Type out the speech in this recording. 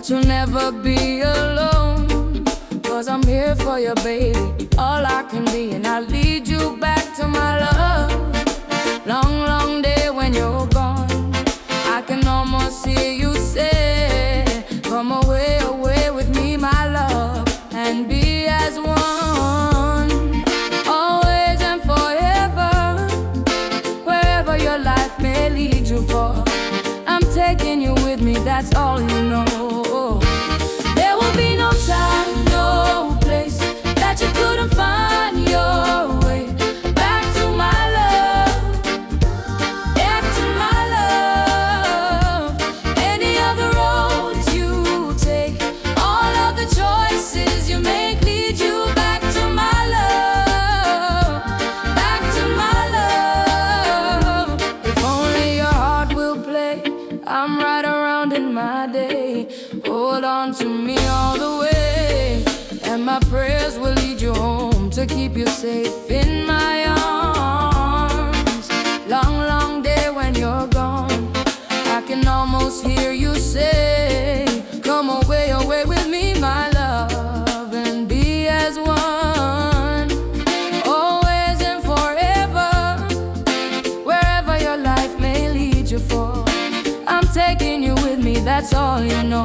but you'll never be alone. 'Cause I'm here for you, baby, all I can be, and I'll lead you back to my love. Long, long day when you're gone, I can almost hear you say, come away, away with me, my love, and be as one. Always and forever, wherever your life may lead you for, I'm taking you with me, that's all you know. There will be no time, no place that you couldn't find your way back to my love, back to my love. Any other roads you take, all of the choices you make lead you back to my love, back to my love. If only your heart will play, I'm right around in my day. Hold on to me all the way, and my prayers will lead you home to keep you safe in my arms. Long, long day when you're gone, I can almost hear you say, come away, away with me, my love, and be as one. Always and forever, wherever your life may lead you for, I'm taking you with me, that's all you know.